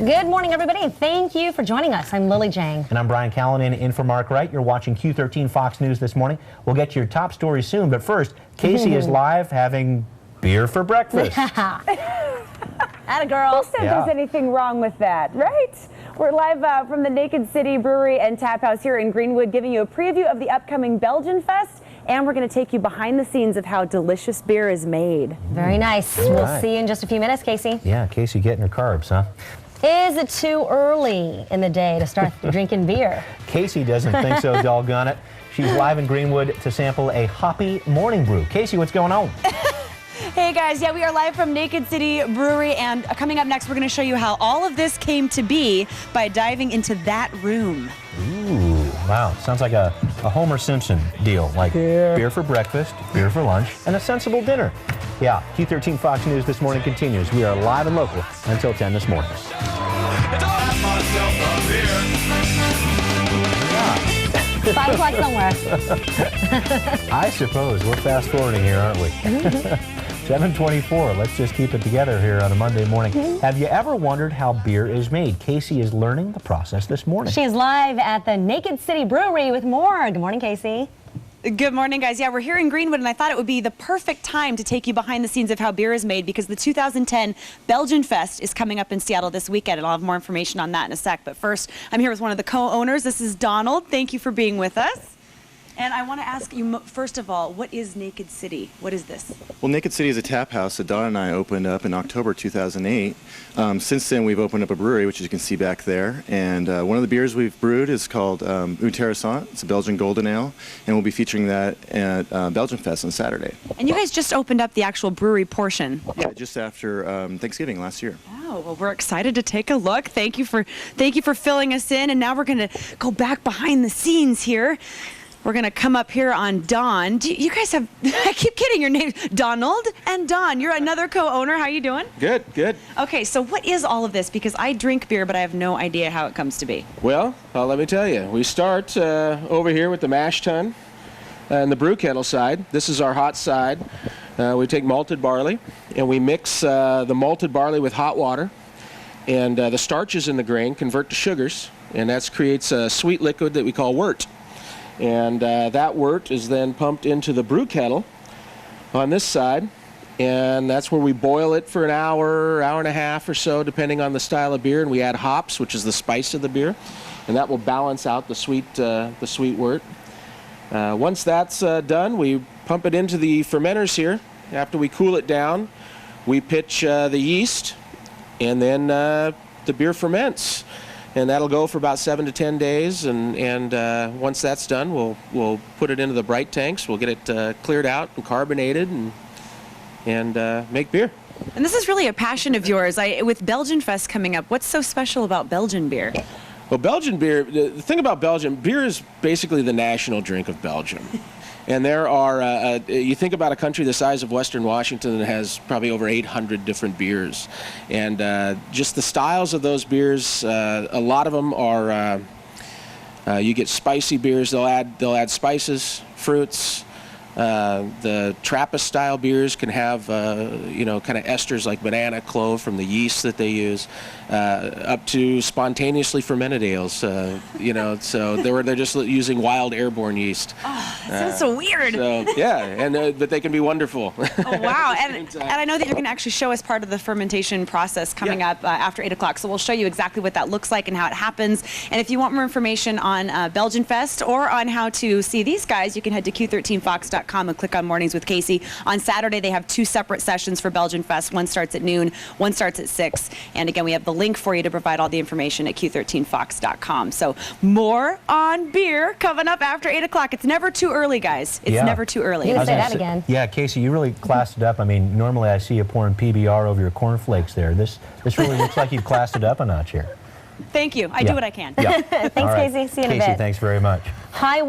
Good morning, everybody. Thank you for joining us. I'm Lily Jang. And I'm Brian Callanan in for Mark Wright. You're watching Q13 Fox News this morning. We'll get to your top stories soon, but first, Casey is live having beer for breakfast. Atta girl. Who said there's anything wrong with that, right? We're live from the Naked City Brewery and Taphouse here in Greenwood, giving you a preview of the upcoming Belgian Fest, and we're going to take you behind the scenes of how delicious beer is made. Very nice. We'll see you in just a few minutes, Casey. Yeah, Casey getting her carbs, huh? Is it too early in the day to start drinking beer? Casey doesn't think so, doggone it. She's live in Greenwood to sample a hoppy morning brew. Casey, what's going on? Hey guys, we are live from Naked City Brewery, and coming up next, we're going to show you how all of this came to be by diving into that room. Ooh, wow. Sounds like a Homer Simpson deal, like beer for breakfast, beer for lunch, and a sensible dinner. Yeah, Q13 Fox News this morning continues. We are live and local until 10 this morning. 5 o'clock somewhere. I suppose. We're fast forwarding here, aren't we? 7:24. Let's just keep it together here on a Monday morning. Have you ever wondered how beer is made? Casey is learning the process this morning. She is live at the Naked City Brewery with more. Good morning, Casey. Good morning, guys. Yeah, we're here in Greenwood, and I thought it would be the perfect time to take you behind the scenes of how beer is made, because the 2010 Belgian Fest is coming up in Seattle this weekend, and I'll have more information on that in a sec. But first, I'm here with one of the co-owners. This is Donald. Thank you for being with us. And I want to ask you, first of all, what is Naked City? What is this? Well, Naked City is a tap house that Don and I opened up in October 2008. Since then, we've opened up a brewery, which you can see back there. And one of the beers we've brewed is called Interessant. It's a Belgian golden ale, and we'll be featuring that at Belgian Fest on Saturday. And you guys just opened up the actual brewery portion. Yeah, just after Thanksgiving last year. Oh, well, we're excited to take a look. Thank you for filling us in. And now we're going to go back behind the scenes here. We're going to come up here on Don. You guys have, I keep getting your names, Donald and Don. You're another co-owner. How you doing? Good, good. Okay, so what is all of this? Because I drink beer, but I have no idea how it comes to be. Well, let me tell you. We start over here with the mash tun and the brew kettle side. This is our hot side. We take malted barley, and we mix the malted barley with hot water. And the starches in the grain convert to sugars, and that creates a sweet liquid that we call wort. And that wort is then pumped into the brew kettle on this side, and that's where we boil it for an hour, hour and a half or so, depending on the style of beer. And we add hops, which is the spice of the beer, and that will balance out the sweet wort. Once that's done, we pump it into the fermenters here. After we cool it down, we pitch the yeast, and then the beer ferments. And that'll go for about 7 to 10 days, and once that's done, we'll put it into the bright tanks. We'll get it cleared out and carbonated, and make beer. And this is really a passion of yours. With Belgian Fest coming up, what's so special about Belgian beer? Well, Belgian beer, the thing about Belgium, beer is basically the national drink of Belgium. And there are, you think about a country the size of Western Washington that has probably over 800 different beers. And just the styles of those beers, a lot of them are, you get spicy beers, they'll add spices, fruits. The Trappist style beers can have, kind of esters like banana, clove from the yeast that they use, up to spontaneously fermented ales, so they're just using wild airborne yeast. Oh, that sounds so weird. So, yeah, but they can be wonderful. Oh, wow. And I know that you're going to actually show us part of the fermentation process coming up after 8 o'clock, so we'll show you exactly what that looks like and how it happens. And if you want more information on Belgian Fest or on how to see these guys, you can head to Q13Fox.com and click on Mornings with Casey. On Saturday, they have 2 separate sessions for Belgian Fest. One starts at noon, one starts at 6. And again, we have the link for you to provide all the information at Q13Fox.com. So more on beer coming up after 8 o'clock. It's never too early, guys. It's never too early. You can say that again. Yeah, Casey, you really classed it up. I mean, normally I see you pouring PBR over your cornflakes there. This really looks like you've classed it up a notch here. Thank you. I do what I can. Yeah. Thanks, right. Casey. See you in a bit. Casey, thanks very much. Highway